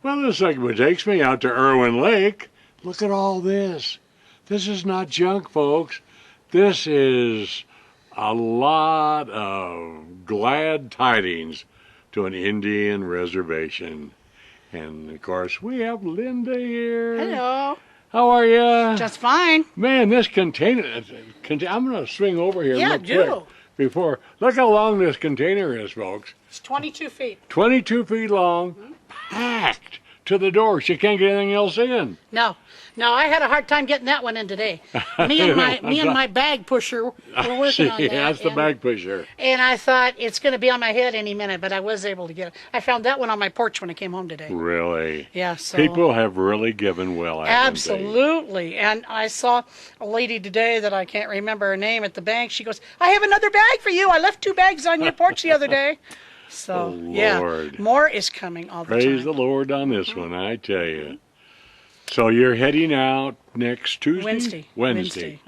Well, this segment takes me out to Irwin Lake. Look at all this. This is not junk, folks. This is a lot of glad tidings to an Indian reservation. And, of course, we have Linda here. Hello. How are you? Just fine. Man, this container, I'm going to swing over here real quick. Do. Before, look how long this container is, folks. It's 22 feet. 22 feet long, packed to the doors. You can't get anything else in. No, I had a hard time getting that one in today. Me and my bag pusher were working on that. That's the bag pusher. And I thought it's going to be on my head any minute, but I was able to get it. I found that one on my porch when I came home today. Really? Yeah. So people have really given well. Absolutely. And I saw a lady today that I can't remember her name at the bank. She goes, "I have another bag for you. I left 2 bags on your porch the other day." So Lord. More is coming all the time. Praise the Lord on this one, I tell you. So you're heading out next Tuesday? Wednesday.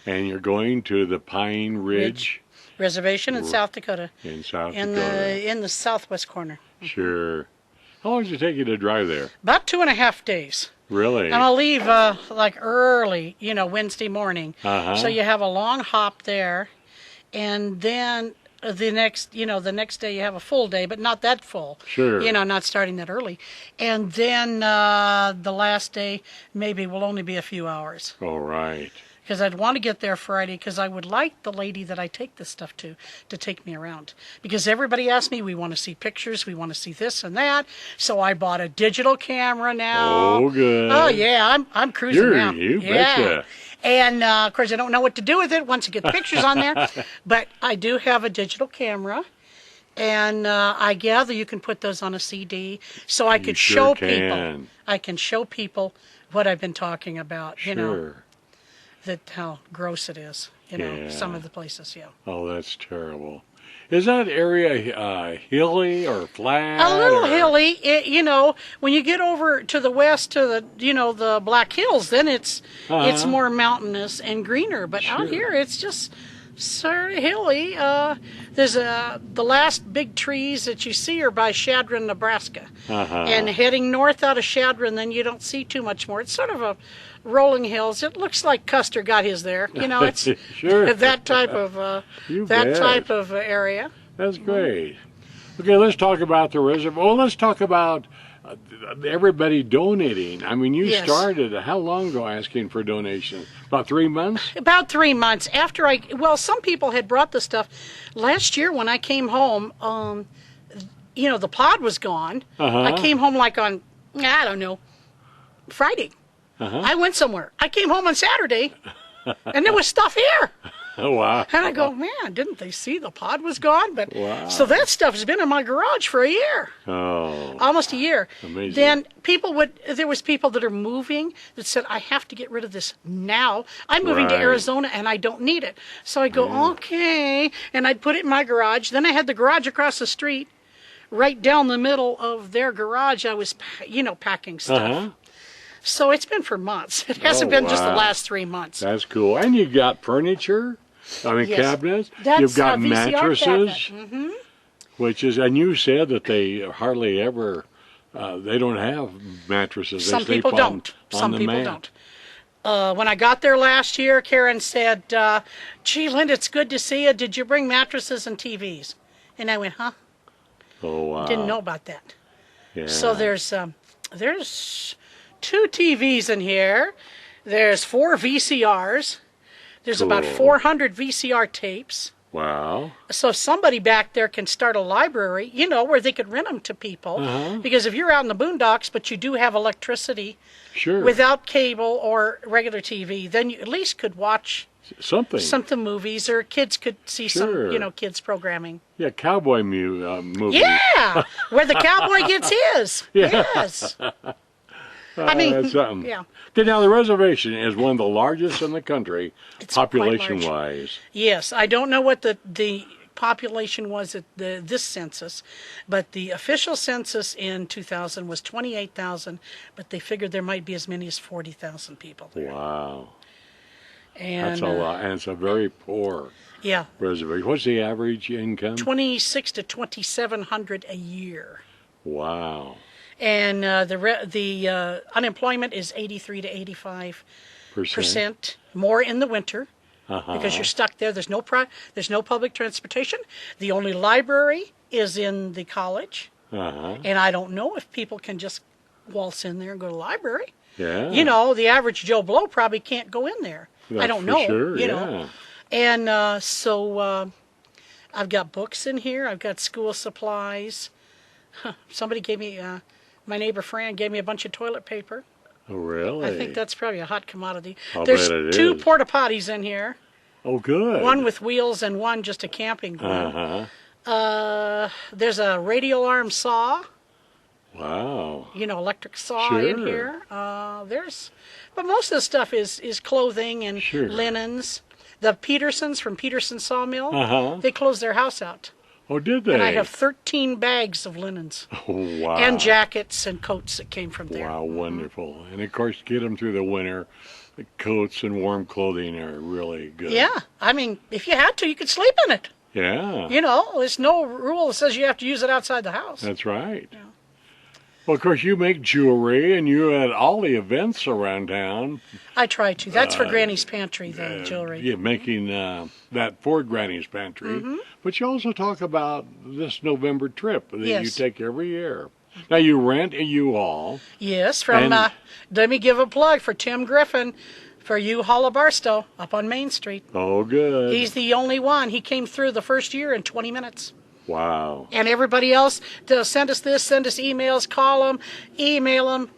And you're going to the Pine Ridge Reservation in South Dakota. In South Dakota. In the southwest corner. Sure. How long does it take you to drive there? About 2.5 days. Really? And I'll leave like early, Wednesday morning. So you have a long hop there, and then the next day you have a full day, but not that full. Sure. Not starting that early. And then the last day maybe will only be a few hours. All right. Because I'd want to get there Friday, because I would like the lady that I take this stuff to take me around. Because everybody asked me, we want to see pictures, we want to see this and that. So I bought a digital camera now. Oh, good. Oh, yeah, I'm cruising now. You betcha. And, of course, I don't know what to do with it once you get the pictures on there. But I do have a digital camera. And I gather you can put those on a CD. So I could show people. I can show people what I've been talking about, Sure. That how gross it is, some of the places, Oh, that's terrible. Is that area hilly or flat? A little hilly. When you get over to the west to the, the Black Hills, then it's more mountainous and greener. But out here, it's just sort of hilly. There's the last big trees that you see are by Chadron, Nebraska. And heading north out of Chadron, then you don't see too much more. It's sort of a rolling hills. It looks like Custer got his there. It's sure. that type of area. That's great. Okay, let's talk about the reservoir. Well, let's talk about everybody donating. I mean, you started how long ago asking for donations? About 3 months? About 3 months after some people had brought the stuff. Last year when I came home, the pod was gone. I came home like on, I don't know, Friday. I went somewhere. I came home on Saturday, and there was stuff here. Oh, wow. And I go, man, didn't they see the pod was gone? But wow. So that stuff has been in my garage for a year. Oh. Almost a year. Amazing. Then there was people that are moving that said, I have to get rid of this now. I'm moving to Arizona and I don't need it. So I go, okay. And I'd put it in my garage. Then I had the garage across the street. Right down the middle of their garage, I was, packing stuff. So it's been for months. It hasn't been just the last 3 months. That's cool. And you got furniture? Cabinets? You've got mattresses? Which is, and you said that they hardly ever, they don't have mattresses. Some people don't. Some people don't. When I got there last year, Karen said, gee, Linda, it's good to see you. Did you bring mattresses and TVs? And I went, huh? Oh, wow. Didn't know about that. Yeah. So there's 2 TVs in here. There's 4 VCRs. There's about 400 VCR tapes. Wow. So somebody back there can start a library, where they could rent them to people. Because if you're out in the boondocks, but you do have electricity without cable or regular TV, then you at least could watch something movies, or kids could see some, kids programming. Yeah, cowboy movies. Yeah, where the cowboy gets his. Yes. I mean, that's something. Yeah. Okay, now the reservation is one of the largest in the country, population-wise. Yes, I don't know what the population was at this census, but the official census in 2000 was 28,000, but they figured there might be as many as 40,000 people there. Wow. And that's a lot, and it's a very poor reservation. What's the average income? 26 to 2,700 a year. Wow. and the unemployment is 83 to 85% more in the winter. Because you're stuck there. There's no public transportation. The only library is in the college. And I don't know if people can just waltz in there and go to the library. Yeah. You know, the average Joe Blow probably can't go in there. That's I don't know. Sure, you know. And so I've got books in here. I've got school supplies. Somebody gave me, my neighbor Fran gave me a bunch of toilet paper. Oh, really? I think that's probably a hot commodity. I'll There's bet it two is. porta potties in here. Oh, good. One with wheels and one just a camping one. There's a radial arm saw. Wow. You know, electric saw in here. But most of the stuff is clothing and linens. The Petersons from Peterson Sawmill, they closed their house out. Oh, did they? And I have 13 bags of linens. Oh, wow. And jackets and coats that came from there. Wow, wonderful. And of course, get them through the winter. The coats and warm clothing are really good. Yeah. I mean, if you had to, you could sleep in it. Yeah. You know, there's no rule that says you have to use it outside the house. That's right. Yeah. Well, of course, you make jewelry, and you had all the events around town. I try to. That's for Granny's Pantry, the jewelry. Yeah, making that for Granny's Pantry. But you also talk about this November trip that you take every year. Now, you rent a U-Haul. Yes, from, let me give a plug for Tim Griffin for U-Haul of Barstow up on Main Street. Oh, good. He's the only one. He came through the first year in 20 minutes. Wow. And everybody else, they'll send us this, send us emails, call them, email them,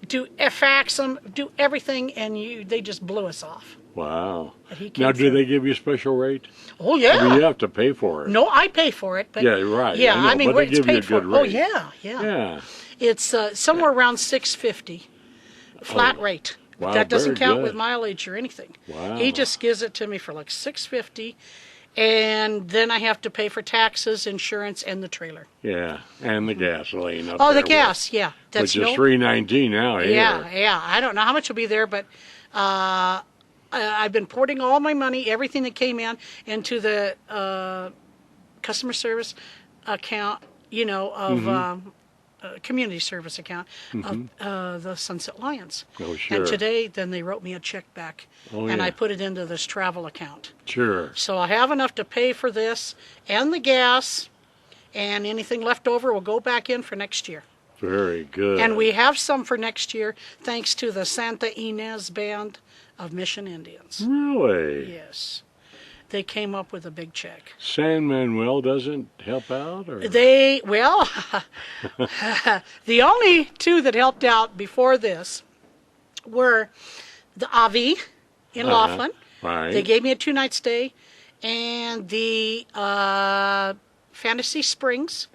fax them, do everything, and they just blew us off. Wow. Now, do they give you a special rate? Oh, yeah. I mean, you have to pay for it. No, I pay for it. But yeah, right. Yeah, I mean, but they it's give you paid a good for. rate. Oh, yeah. Yeah. It's somewhere around $6.50 flat rate. Wow, that doesn't very count good. with mileage or anything. Wow. He just gives it to me for like $6.50, and then I have to pay for taxes, insurance, and the trailer. Yeah, and the gasoline. Up Oh, there the gas, yeah. That's which is $3.19 now here. Yeah. I don't know how much will be there, but I've been porting all my money, everything that came in, into the customer service account, you know, of community service account of the Sunset Lions. Oh, sure. And today, then they wrote me a check back, and I put it into this travel account. Sure. So I have enough to pay for this and the gas, and anything left over will go back in for next year. Very good. And we have some for next year, thanks to the Santa Ynez Band of Mission Indians. Really? Yes. They came up with a big check. San Manuel doesn't help out? Or? The only two that helped out before this were the Avi in Laughlin. Right. They gave me a 2-night stay. And the Fantasy Springs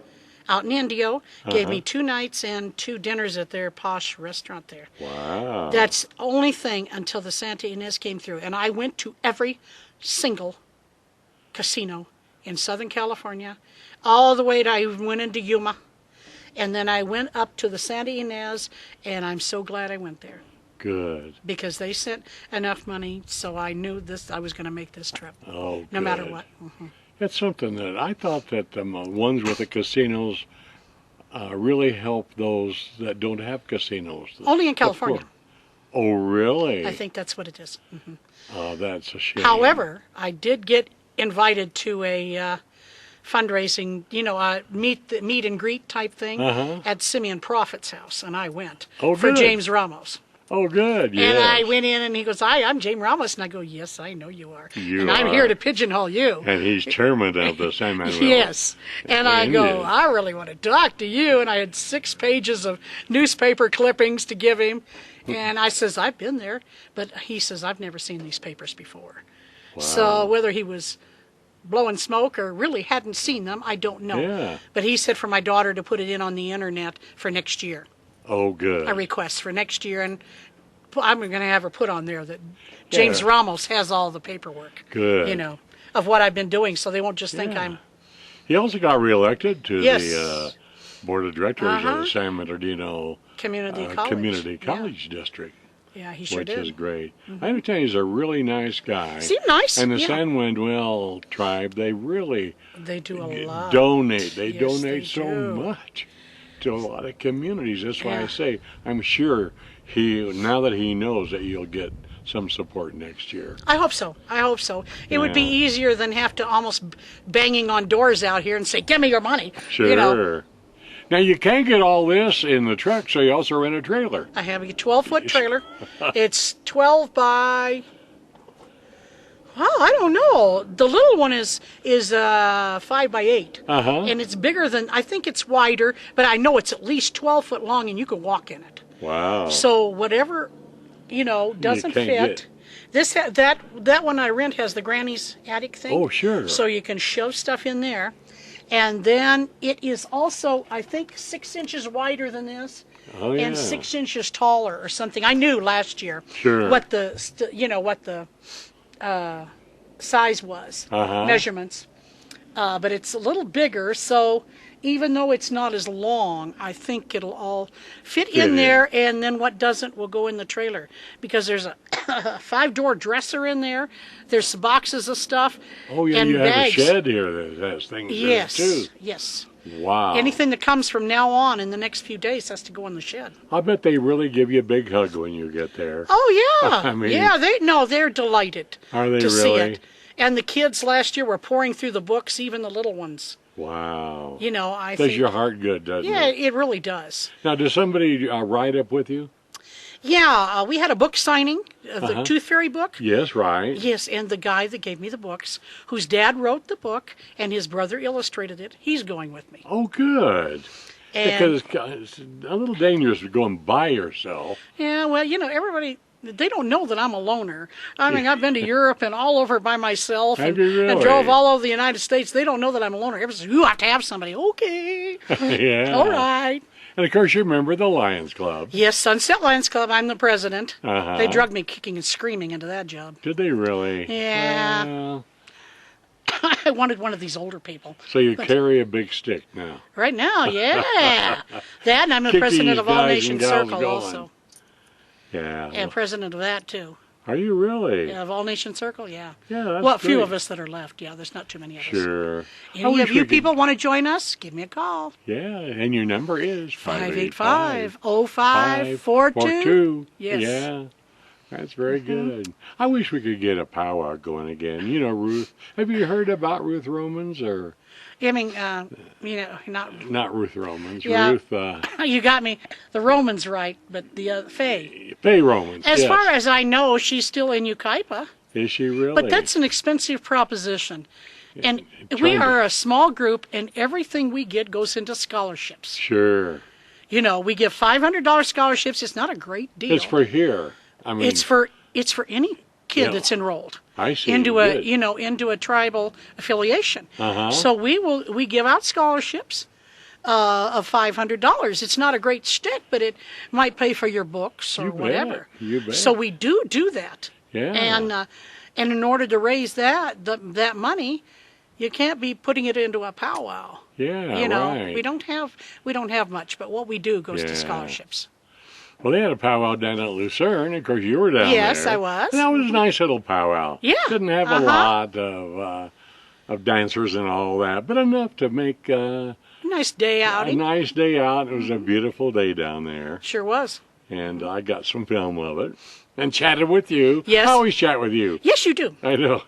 out in Indio gave me 2 nights and 2 dinners at their posh restaurant there. Wow. That's the only thing until the Santa Ynez came through. And I went to every single casino in Southern California, all the way to, I went into Yuma, and then I went up to the Santa Ynez, and I'm so glad I went there. Good. Because they sent enough money, so I knew I was going to make this trip. Oh, no matter what. It's something that I thought that the ones with the casinos really help those that don't have casinos. Only in California. Oh, really? I think that's what it is. Oh, that's a shame. However, I did get invited to a fundraising, meet and greet type thing at Simeon Prophet's house, and I went for James Ramos. Oh, good. Yeah. And I went in, and he goes, "Hi, I'm James Ramos," and I go, "Yes, I know you are, I'm here to pigeonhole you." And he's chairman of the San Manuel. Yes, and I go, "I really want to talk to you," and I had 6 pages of newspaper clippings to give him, and I says, "I've been there," but he says, "I've never seen these papers before." Wow. So whether he was blowing smoke or really hadn't seen them, I don't know. Yeah. But he said for my daughter to put it in on the internet for next year. Oh, good. A request for next year, and I'm going to have her put on there that James Ramos has all the paperwork. Good. Of what I've been doing, so they won't just think I'm... He also got reelected to the board of directors of the San Bernardino Community College District. Yeah, he sure which did. Is great. I understand he's a really nice guy. Seemed nice. And the San Manuel tribe, they really do a lot. Donate. They donate they so do. much to a lot of communities. That's why I Yeah. say I'm sure now that he knows that you'll get some support next year. I hope so. I hope so. It would be Yeah. easier than have to almost banging on doors out here and say, "Give me your money." Sure. You know, Now you can't get all this in the truck, so you also rent a trailer. I have a 12-foot trailer. It's 12 by. Well, I don't know. The little one is 5 by 8, and it's bigger than. I think it's wider, but I know it's at least 12 foot long, and you can walk in it. Wow. So whatever, doesn't can't fit. That one I rent has the granny's attic thing. Oh, sure. So you can shove stuff in there, and then it is also, I think, 6 inches wider than this. Oh, yeah. And 6 inches taller or something. I knew last year Sure. what the size was, measurements. But it's a little bigger, so even though it's not as long, I think it'll all fit in there, and then what doesn't will go in the trailer. Because there's a 5-door dresser in there, there's some boxes of stuff, Oh, yeah, and you have bags. a shed here that has things Yes, in it, too. yes. Wow. Anything that comes from now on in the next few days has to go in the shed. I bet they really give you a big hug when you get there. Oh yeah, I mean- yeah. They're delighted Are they to see really? it. And the kids last year were pouring through the books, even the little ones. Wow. I Does think. your heart good, doesn't Yeah, it? it really does. Now, does somebody ride up with you? Yeah, we had a book signing, the Tooth Fairy book. Yes, right. Yes, and the guy that gave me the books, whose dad wrote the book and his brother illustrated it, he's going with me. Oh, good. And Because it's a little dangerous going by yourself. yeah, well, everybody. They don't know that I'm a loner. I mean, I've been to Europe and all over by myself Have and, you really? and drove all over the United States. They don't know that I'm a loner. Everybody says, you have to have somebody. Okay. Yeah. All right. And of course, you remember the Lions Club. Yes, Sunset Lions Club. I'm the president. Uh-huh. They drugged me kicking and screaming into that job. Did they really? Yeah. Well, I wanted one of these older people. so you carry a big stick now. Right now, yeah. That, and I'm the Keep president these of All guys and Nations gals Circle going. also. Yeah. And president of that, too. Are you really? Yeah, of All Nations Circle, yeah. Yeah, that's Well, a few great. of us that are left. Yeah, there's not too many of us. Sure. I Any wish of we you could- people want to join us? Give me a call. Yeah, and your number is 585-0542. Yes. Yeah, that's very good. I wish we could get a powwow going again. Ruth. Have you heard about Ruth Romans or I mean, not Ruth Romans? Yeah. Ruth you got me. The Romans right, but the Faye. Faye Romans. As yes. far as I know, she's still in Ukaipa. Is she really? But that's an expensive proposition. And we trying to- are a small group, and everything we get goes into scholarships. Sure. We give $500 scholarships. It's not a great deal. It's for here. I mean, It's for any kid Yeah. that's enrolled I see. into a Good. into a tribal affiliation. Uh-huh. So we give out scholarships of $500. It's not a great stick, but it might pay for your books or You bet. whatever. You bet. So we do that. Yeah. And in order to raise that money, you can't be putting it into a powwow. Yeah. Right. we don't have much, but what we do goes Yeah. to scholarships. Well, they had a powwow down at Lucerne. Of course, you were down there. Yes, I was. And that was a nice little powwow. Yeah. Didn't have a lot of dancers and all that, but enough to make Nice day a outing. nice day out. It was a beautiful day down there, Sure was. and I got some film of it and chatted with you. Yes. I always chat with you. Yes, you do. I know.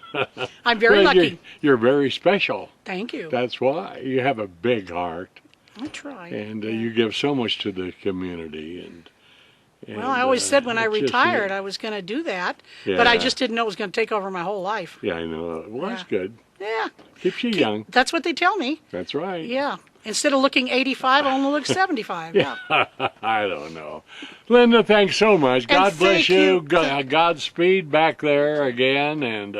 I'm very Well, lucky. You're very special. Thank you. That's why you have a big heart, I try. and you give so much to the community. And Well, I always said when I it's just retired neat. I was going to do that, but I Yeah. just didn't know it was going to take over my whole life. Yeah, I know. Well, that's Yeah. good. Yeah, Keeps you young. that's what they tell me. That's right. Yeah. Instead of looking 85, I only look 75. Yeah. I don't know. Linda, thanks so much. God bless thank you. Godspeed back there again. And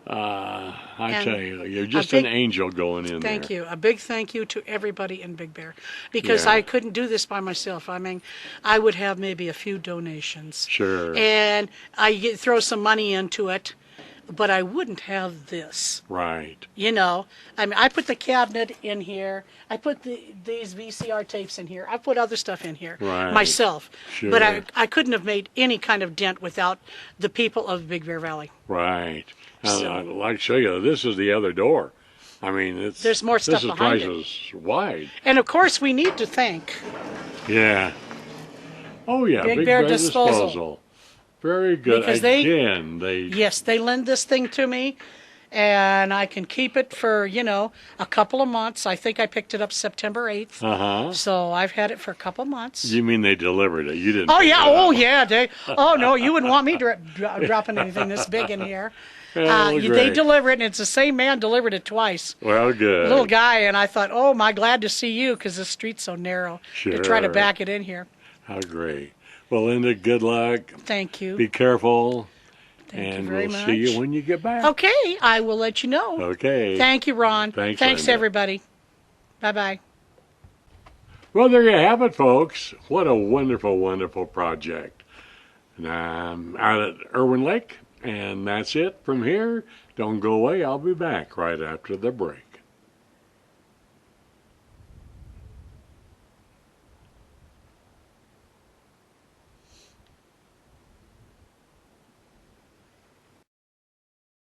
I tell you, you're just big- an angel going in there. Thank you. A big thank you to everybody in Big Bear, because Yeah. I couldn't do this by myself. I mean, I would have maybe a few donations. Sure. And throw some money into it, but I wouldn't have this. Right. I mean, I put the cabinet in here. I put these VCR tapes in here. I put other stuff in here Right. myself. Sure. But I couldn't have made any kind of dent without the people of Big Bear Valley. Right. So- I'd like to show you, this is the other door. I mean, There's more stuff this is behind twice as wide. And of course, we need to thank Yeah. Oh yeah, Big Bear Disposal. Very good. because yes, they lend this thing to me, and I can keep it for a couple of months. I think I picked it up September 8th. So I've had it for a couple of months. You mean they delivered it? You didn't? Oh pick yeah, it up. oh yeah. Oh no, you wouldn't want me dropping anything this big in here. Oh, They great. deliver it, and it's the same man delivered it twice. Well, good. Little guy, and I thought, oh my, glad to see you, because the street's so narrow to try to Sure. back it in here. How great. Well, Linda, good luck. Thank you. Be careful. Thank you And very we'll much. see you when you get back. Okay, I will let you know. Okay. Thank you, Ron. Thanks, Thanks Linda. everybody. Bye-bye. Well, there you have it, folks. What a wonderful, wonderful project. And I'm out at Irwin Lake, and that's it from here. Don't go away. I'll be back right after the break.